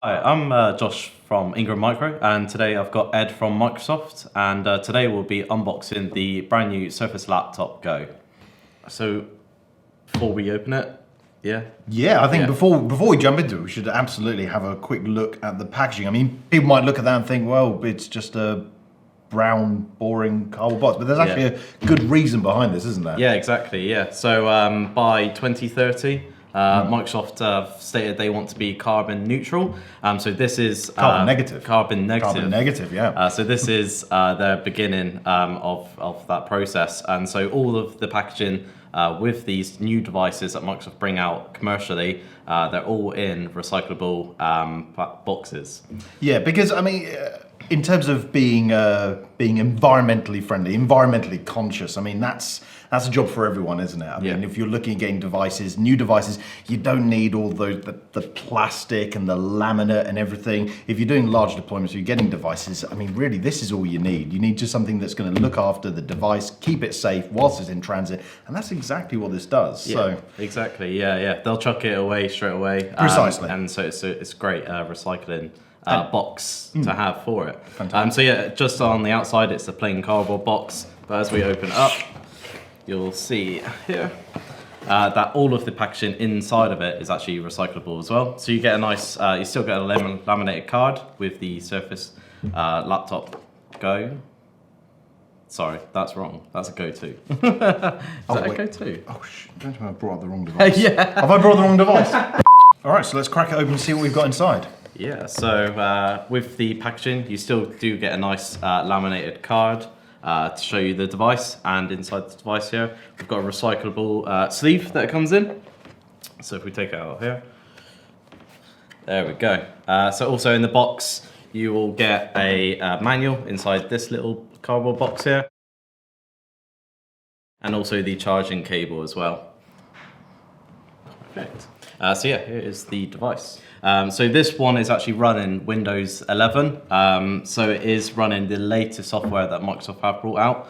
Hi, I'm Josh from Ingram Micro, and today I've got Ed from Microsoft, and today we'll be unboxing the brand new Surface Laptop Go. So, before we open it, I think before we jump into it, we should absolutely have a quick look at the packaging. I mean, people might look at that and think, well, it's just a brown, boring cardboard box, but there's actually a good reason behind this, isn't there? Yeah, exactly. Yeah. So by 2030. Microsoft stated they want to be carbon neutral. So this is Carbon negative. Carbon negative. Carbon negative, yeah. So this is their beginning of that process, and so all of the packaging with these new devices that Microsoft bring out commercially, they're all in recyclable boxes. Yeah, because I mean, in terms of being environmentally friendly, environmentally conscious, I mean that's a job for everyone, isn't it? I mean, if you're looking at getting devices, new devices, you don't need all the plastic and the laminate and everything. If you're doing large deployments, you're getting devices. I mean, really, this is all you need. You need just something that's going to look after the device, keep it safe whilst it's in transit, and that's exactly what this does. Yeah, so exactly, yeah. They'll chuck it away straight away. Precisely. And so it's great recycling box to have for it. Fantastic. So yeah, just on the outside, it's a plain cardboard box, but as we open it up, you'll see here that all of the packaging inside of it is actually recyclable as well. So you get a nice, you still get a laminated card with the Surface Laptop Go. Sorry, that's wrong. That's a Go 2. Is that a Go 2? Oh, don't tell me I brought up the wrong device. Yeah. Have I brought the wrong device? All right, so let's crack it open and see what we've got inside. Yeah, so with the packaging, you still do get a nice laminated card to show you the device, and inside the device here, we've got a recyclable sleeve that comes in. So if we take it out here, there we go. So also in the box, you will get a manual inside this little cardboard box here, and also the charging cable as well. Perfect. So yeah, here is the device. So this one is actually running Windows 11. So it is running the latest software that Microsoft have brought out.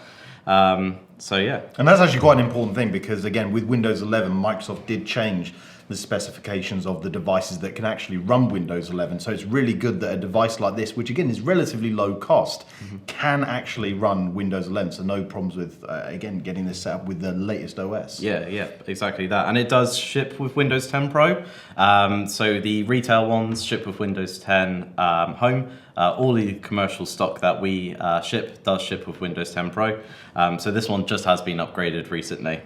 So yeah. And that's actually quite an important thing because again, with Windows 11, Microsoft did change the specifications of the devices that can actually run Windows 11. So it's really good that a device like this, which again is relatively low cost, can actually run Windows 11. So no problems with, again, getting this set up with the latest OS. Yeah, exactly that. And it does ship with Windows 10 Pro. So the retail ones ship with Windows 10 Home. All the commercial stock that we ship does ship with Windows 10 Pro. So this one just has been upgraded recently.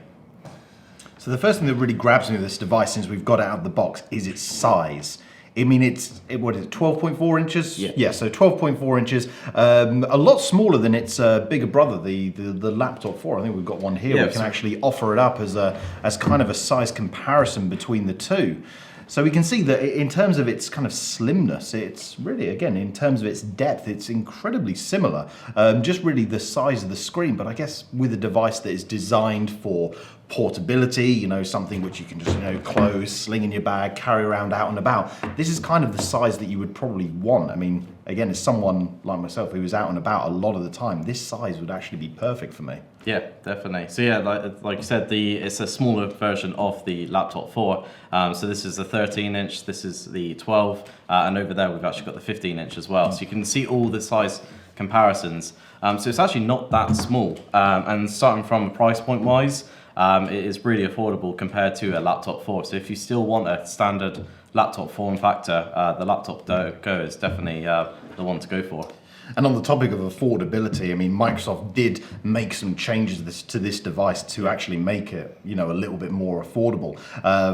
So the first thing that really grabs me with this device since we've got it out of the box is its size. I mean, what is it, 12.4 inches? Yeah, so 12.4 inches. A lot smaller than its bigger brother, the Laptop 4. I think we've got one here. Yeah, we can actually offer it up as kind of a size comparison between the two. So we can see that in terms of its kind of slimness, it's really, again, in terms of its depth, it's incredibly similar. Just really the size of the screen, but I guess with a device that is designed for portability, you know, something which you can just, you know, close, sling in your bag, carry around out and about. This is kind of the size that you would probably want. I mean, again, as someone like myself who is out and about a lot of the time, this size would actually be perfect for me. Yeah, definitely. So yeah, like you said, it's a smaller version of the Laptop 4. So this is the 13-inch, this is the 12, and over there we've actually got the 15-inch as well. So you can see all the size comparisons. So it's actually not that small. And starting from a price point wise, it is really affordable compared to a Laptop 4. So if you still want a standard laptop form factor, the Laptop Go is definitely the one to go for. And on the topic of affordability, I mean, Microsoft did make some changes to this device to actually make it, you know, a little bit more affordable.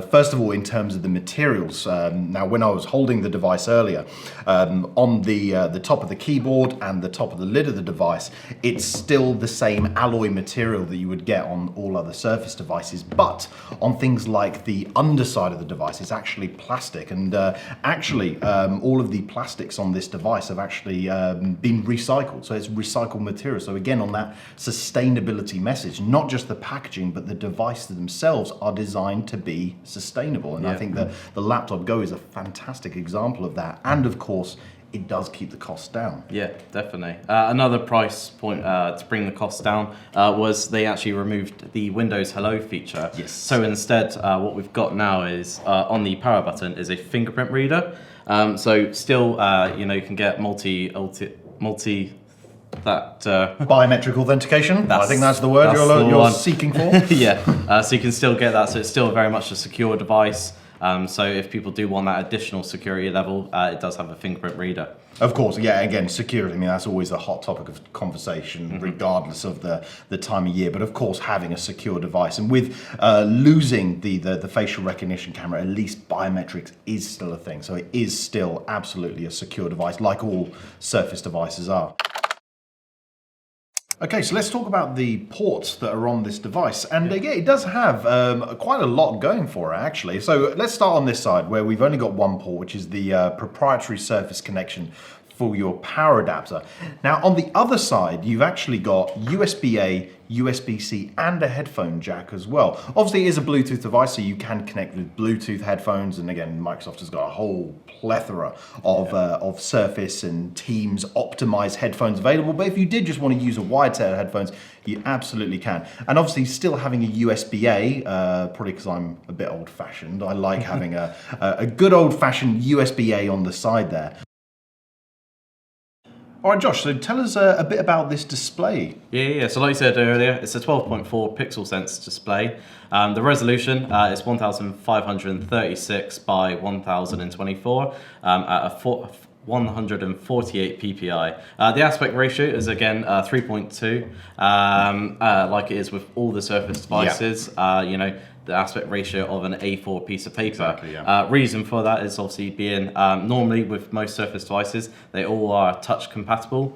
First of all, in terms of the materials. Now, when I was holding the device earlier, on the top of the keyboard and the top of the lid of the device, it's still the same alloy material that you would get on all other Surface devices, but on things like the underside of the device, it's actually plastic. And all of the plastics on this device have actually been recycled, so it's recycled material. So again, on that sustainability message, not just the packaging, but the devices themselves are designed to be sustainable. And I think that the Laptop Go is a fantastic example of that. And of course, it does keep the costs down. Yeah, definitely. Another price point to bring the costs down was they actually removed the Windows Hello feature. Yes. So instead, what we've got now is on the power button is a fingerprint reader. So still, you can get multi that biometric authentication. I think that's the word you're seeking for. Yeah. So you can still get that. So it's still very much a secure device. So if people do want that additional security level, it does have a fingerprint reader. Of course, yeah, again, security, I mean, that's always a hot topic of conversation, regardless of the time of year. But of course, having a secure device, and with losing the facial recognition camera, at least biometrics is still a thing. So it is still absolutely a secure device, like all Surface devices are. Okay, so let's talk about the ports that are on this device. And yeah, it does have quite a lot going for it, actually. So let's start on this side, where we've only got one port, which is the proprietary Surface connection for your power adapter. Now, on the other side, you've actually got USB-A, USB-C, and a headphone jack as well. Obviously, it is a Bluetooth device, so you can connect with Bluetooth headphones. And again, Microsoft has got a whole plethora of Surface and Teams optimized headphones available. But if you did just want to use a wired set of headphones, you absolutely can. And obviously, still having a USB-A, probably because I'm a bit old-fashioned, I like having a good old-fashioned USB-A on the side there. All right, Josh, so tell us a bit about this display. Yeah. So like you said earlier, it's a 12.4 pixel sense display. The resolution is 1536 by 1024 at a 148 ppi. The aspect ratio is again 3.2, like it is with all the Surface devices. Yeah. The aspect ratio of an A4 piece of paper. Exactly, yeah. Reason for that is obviously being normally with most Surface devices, they all are touch compatible.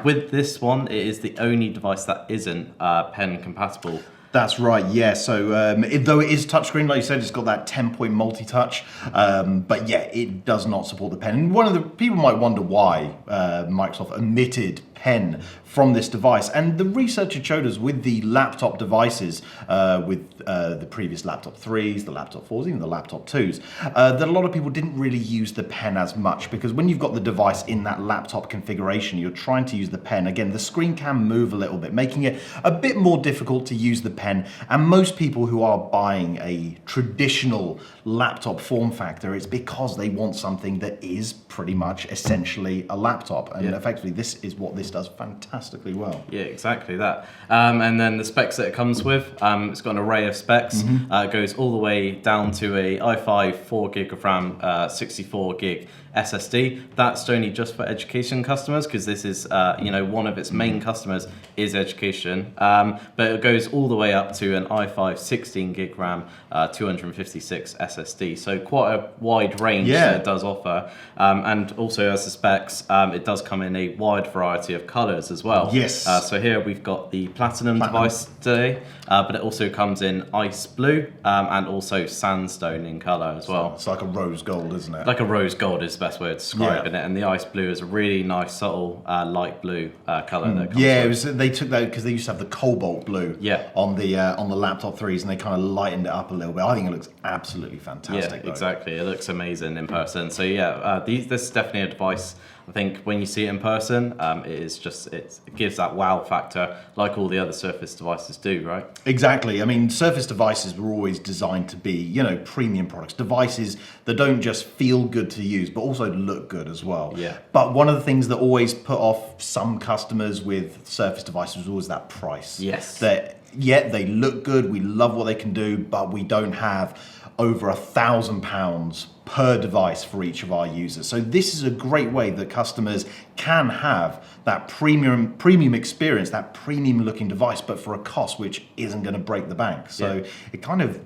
With this one, it is the only device that isn't pen compatible. That's right, yeah. So though it is touchscreen, like you said, it's got that 10-point multi-touch. But yeah, it does not support the pen. And one of the people might wonder why Microsoft omitted pen from this device. And the research had showed us with the laptop devices, with the previous laptop 3s, the laptop 4s, even the laptop 2s, that a lot of people didn't really use the pen as much, because when you've got the device in that laptop configuration, you're trying to use the pen. Again, the screen can move a little bit, making it a bit more difficult to use the pen. And most people who are buying a traditional laptop form factor, it's because they want something that is pretty much essentially a laptop. And effectively, this is what this does fantastically well. Yeah, exactly that. And then the specs that it comes with, it's got an array of specs. It goes all the way down to a i5 4 gig of RAM, 64 gig SSD. That's only just for education customers, because this is, one of its main customers is education. But it goes all the way up to an i5 16 gig RAM, 256 SSD. So quite a wide range that it does offer. And also as the specs, it does come in a wide variety of colors as well. Yes. So here we've got the Platinum device today, but it also comes in ice blue and also sandstone in color as well. It's like a rose gold, isn't it? Like a rose gold is the best way of describing it, and the ice blue is a really nice, subtle, light blue color that comes with. They took that because they used to have the cobalt blue on the laptop 3s, and they kind of lightened it up a little bit. I think it looks absolutely fantastic. Yeah, exactly. It looks amazing in person. So yeah, this is definitely a device. I think when you see it in person, it gives that wow factor, like all the other Surface devices do, right? Exactly. I mean, Surface devices were always designed to be, premium products, devices that don't just feel good to use, but also look good as well. Yeah. But one of the things that always put off some customers with Surface devices was always that price. Yes. They look good, we love what they can do, but we don't have over £1,000 per device for each of our users. So this is a great way that customers can have that premium experience, that premium looking device, but for a cost which isn't going to break the bank. So it kind of,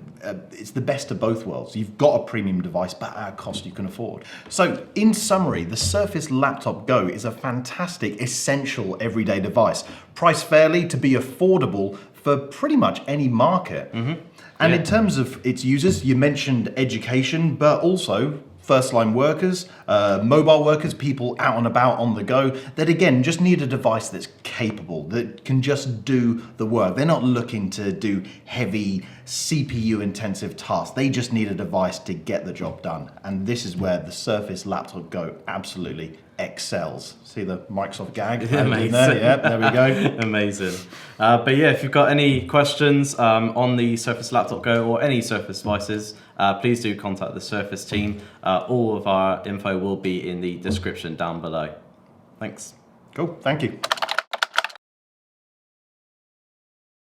it's the best of both worlds. You've got a premium device, but at a cost you can afford. So in summary, the Surface Laptop Go is a fantastic, essential everyday device, priced fairly to be affordable for pretty much any market. And in terms of its users, you mentioned education, but also first-line workers, mobile workers, people out and about on the go, that again, just need a device that's capable, that can just do the work. They're not looking to do heavy CPU-intensive tasks. They just need a device to get the job done. And this is where the Surface Laptop Go absolutely excels. See the Microsoft gag? Amazing. There? Yeah, there we go. Amazing. But yeah, if you've got any questions on the Surface Laptop Go or any Surface devices, please do contact the Surface team. All of our info will be in the description down below. Thanks. Cool, thank you.